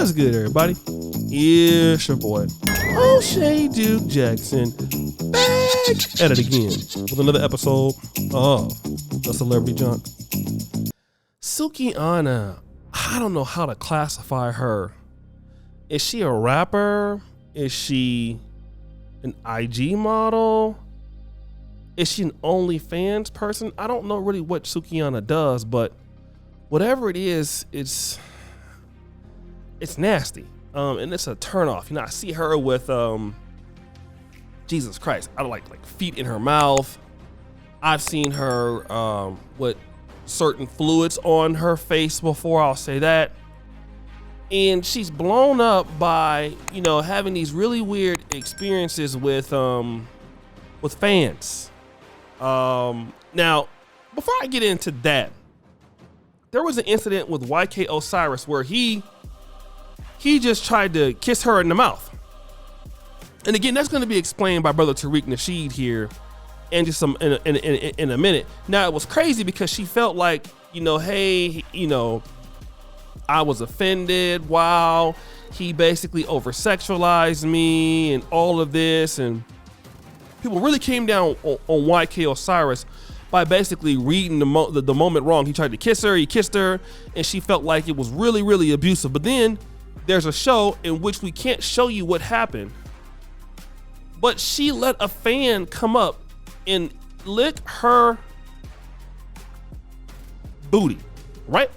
What's good, everybody? It's your boy, O'Shea Duke Jackson, back at it again with another episode of The Celebrity Junk. Sukihana, I don't know how to classify her. Is she a rapper? Is she an IG model? Is she an OnlyFans person? I don't know really what Sukihana does, but whatever it is, it's nasty. And it's a turnoff. You know, I see her with Jesus Christ, I don't like feet in her mouth. I've seen her with certain fluids on her face before, I'll say that. And she's blown up by, you know, having these really weird experiences with fans. Now, before I get into that, there was an incident with YK Osiris where he just tried to kiss her in the mouth. And again, that's going to be explained by brother Tariq Nasheed here in just in a minute. Now, it was crazy because she felt like, you know, hey, you know, I was offended. Wow, he basically over-sexualized me and all of this. And people really came down on YK Osiris by basically reading the moment wrong. He tried to kiss her, he kissed her, and she felt like it was really, really abusive. But then there's a show in which we can't show you what happened, but she let a fan come up and lick her booty, right?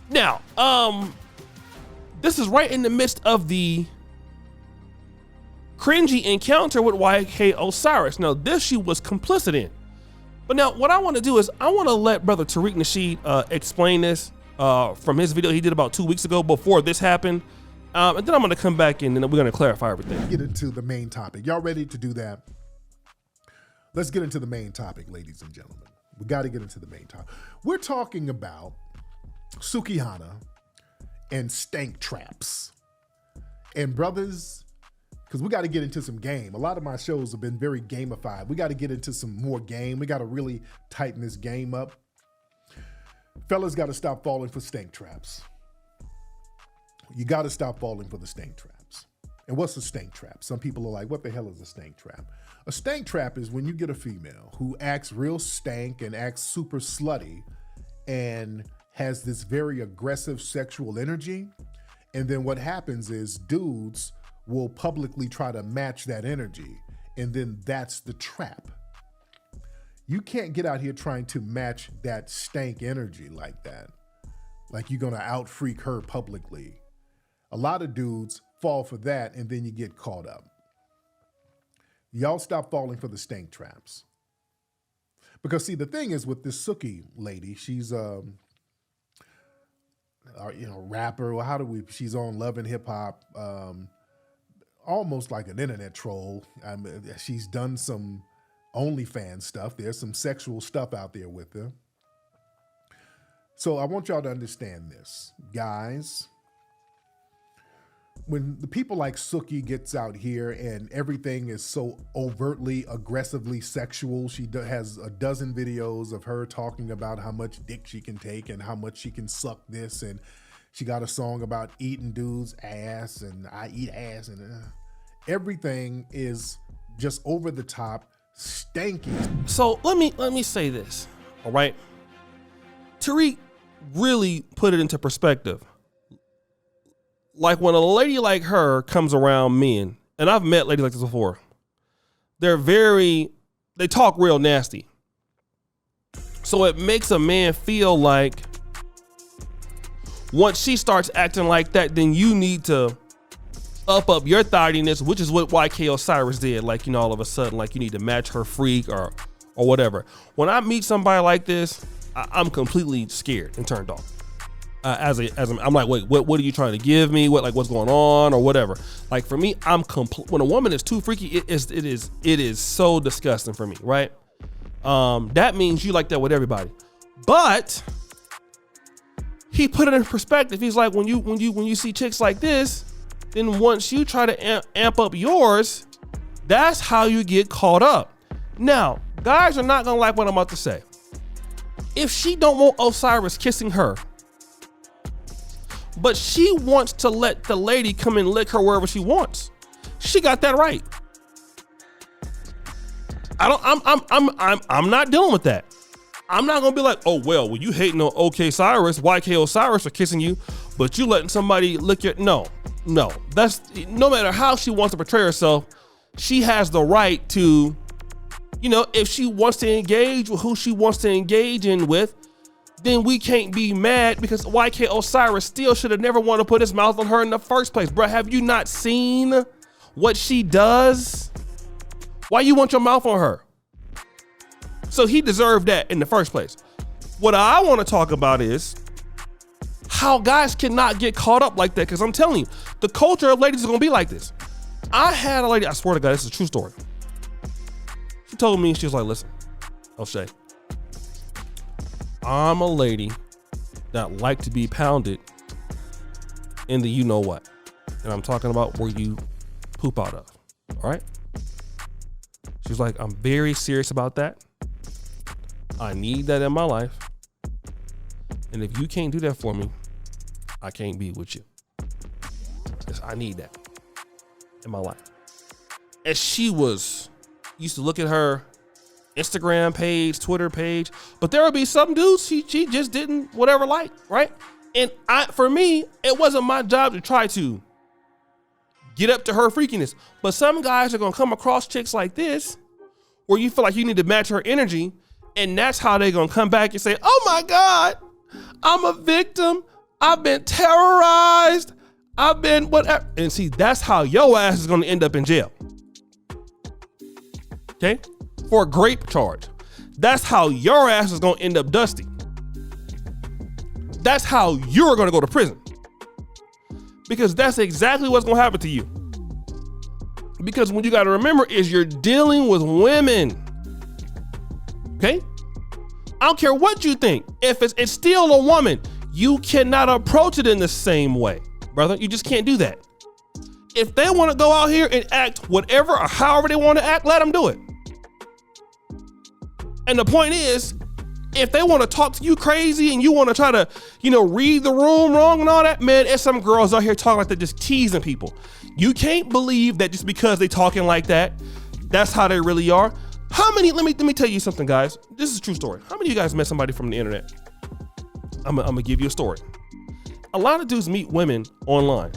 Now, this is right in the midst of the cringy encounter with YK Osiris. Now, this she was complicit in. But now what I want to do is I want to let brother Tariq Nasheed explain this from his video he did about 2 weeks ago before this happened. And then I'm going to come back in and we're going to clarify everything. Get into the main topic. Y'all ready to do that? Let's get into the main topic, ladies and gentlemen. We got to get into the main topic. We're talking about Sukihana and stank traps. And brothers, because we got to get into some game. A lot of my shows have been very gamified. We got to get into some more game. We got to really tighten this game up. Fellas got to stop falling for stank traps. You got to stop falling for the stank traps. And what's a stank trap? Some people are like, what the hell is a stank trap? A stank trap is when you get a female who acts real stank and acts super slutty and has this very aggressive sexual energy. And then what happens is dudes will publicly try to match that energy. And then that's the trap. You can't get out here trying to match that stank energy like that. Like you're gonna out freak her publicly. A lot of dudes fall for that and then you get caught up. Y'all stop falling for the stank traps. Because see, the thing is with this Suki lady, she's rapper. Well, she's on Love and Hip Hop, almost like an internet troll. She's done some OnlyFans stuff. There's some sexual stuff out there with her. So I want y'all to understand this, guys. When the people like Suki gets out here and everything is so overtly, aggressively sexual, she has a dozen videos of her talking about how much dick she can take and how much she can suck this. And she got a song about eating dudes' ass and I eat ass and everything is just over the top, stanky. So let me say this, all right? Tariq really put it into perspective. Like when a lady like her comes around men, and I've met ladies like this before, they talk real nasty. So it makes a man feel like once she starts acting like that, then you need to up your thottiness, which is what YK Osiris did. Like, you know, all of a sudden, like you need to match her freak or whatever. When I meet somebody like this, I'm completely scared and turned off. I'm like, wait, what are you trying to give me? What's going on or whatever? Like for me, when a woman is too freaky, it is so disgusting for me, right? That means you like that with everybody. But he put it in perspective. He's like, when you see chicks like this, then once you try to amp up yours, that's how you get caught up. Now, guys are not gonna like what I'm about to say. If she don't want Osiris kissing her, but she wants to let the lady come and lick her wherever she wants. She got that right. I'm not dealing with that. I'm not gonna be like, oh well, you hating on OK Cyrus, YK Osiris are kissing you, but you letting somebody lick your no. That's no matter how she wants to portray herself, she has the right to, if she wants to engage with who she wants to engage in with, then we can't be mad because YK Osiris still should have never wanted to put his mouth on her in the first place. Bro, have you not seen what she does? Why you want your mouth on her? So he deserved that in the first place. What I want to talk about is how guys cannot get caught up like that, because I'm telling you, the culture of ladies is going to be like this. I had a lady, I swear to God, this is a true story. She told me, she was like, listen, O'Shea, I'm a lady that like to be pounded in the you-know-what. And I'm talking about where you poop out of, all right? She was like, I'm very serious about that. I need that in my life. And if you can't do that for me, I can't be with you. Because I need that in my life. And she used to look at her Instagram page, Twitter page, but there would be some dudes she just didn't whatever like, right? And for me, it wasn't my job to try to get up to her freakiness. But some guys are gonna come across chicks like this where you feel like you need to match her energy, and that's how they're gonna come back and say, oh my God, I'm a victim. I've been terrorized. I've been whatever. And see, that's how your ass is gonna end up in jail. Okay? For a grape charge. That's how your ass is gonna end up dusty. That's how you're gonna go to prison. Because that's exactly what's gonna happen to you. Because what you gotta remember is you're dealing with women. Okay? I don't care what you think. If it's still a woman, you cannot approach it in the same way, brother. You just can't do that. If they want to go out here and act whatever or however they want to act, let them do it. And the point is, if they want to talk to you crazy and you want to try to, read the room wrong and all that, man, there's some girls out here talking like they're just teasing people. You can't believe that just because they talking like that, that's how they really are. How many, let me tell you something, guys. This is a true story. How many of you guys met somebody from the internet? I'm gonna give you a story. A lot of dudes meet women online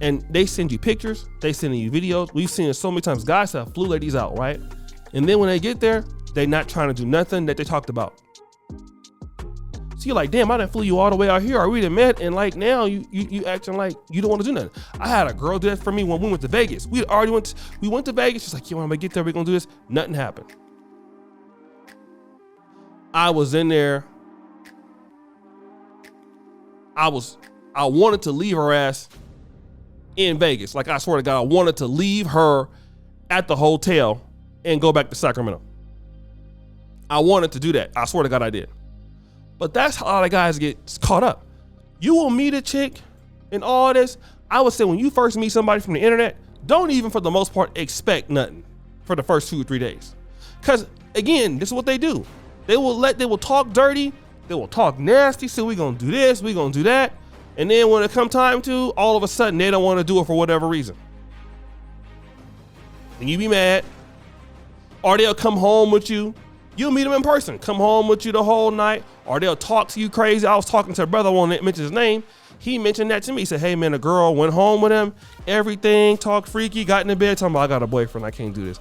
and they send you pictures, they send you videos. We've seen it so many times. Guys have flew ladies out, right? And then when they get there, they're not trying to do nothing that they talked about. So you're like, damn, I done flew you all the way out here. Or we done met, and like now you acting like you don't want to do nothing. I had a girl do that for me when we went to Vegas. We went to Vegas. She's like, yo, when I'm gonna get there, we're gonna do this. Nothing happened. I was in there. I wanted to leave her ass in Vegas. Like, I swear to God, I wanted to leave her at the hotel and go back to Sacramento. I wanted to do that. I swear to God I did. But that's how a lot of guys get caught up. You will meet a chick and all this. I would say when you first meet somebody from the internet, don't even for the most part expect nothing for the first 2 or 3 days. Because again, this is what they do. They will talk dirty. They will talk nasty. So we gonna do this, we gonna do that. And then when it come time to, all of a sudden they don't want to do it for whatever reason. And you be mad. Or they'll come home with you. You'll meet them in person, come home with you the whole night, or they'll talk to you crazy. I was talking to a brother, I won't mention his name. He mentioned that to me. He said, hey man, a girl went home with him, everything, talked freaky, got in the bed, talking about, I got a boyfriend, I can't do this.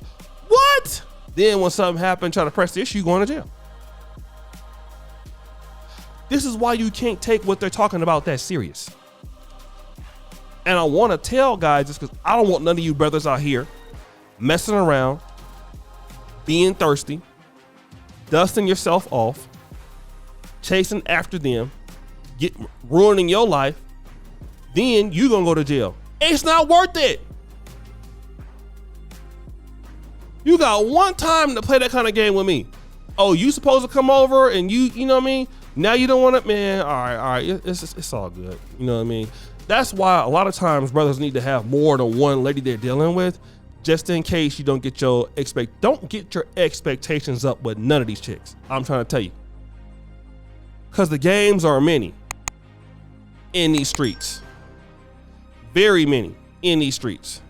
What? Then when something happened, try to press the issue, going to jail. This is why you can't take what they're talking about that serious. And I want to tell guys this because I don't want none of you brothers out here messing around, being thirsty, dusting yourself off, chasing after them, ruining your life, then you gonna go to jail. It's not worth it. You got one time to play that kind of game with me. Oh, you supposed to come over and you know what I mean? Now you don't want it, man. All right, it's all good. You know what I mean? That's why a lot of times brothers need to have more than one lady they're dealing with, just in case you don't get your expectations up with none of these chicks. I'm trying to tell you. Because the games are many. in these streets. Very many in these streets.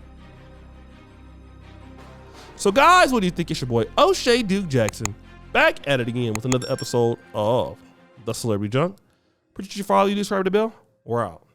So guys, what do you think? It's your boy O'Shea Duke Jackson back at it again with another episode of The Celebrity Junk. Appreciate you for all you do. Subscribe to the bell. We're out.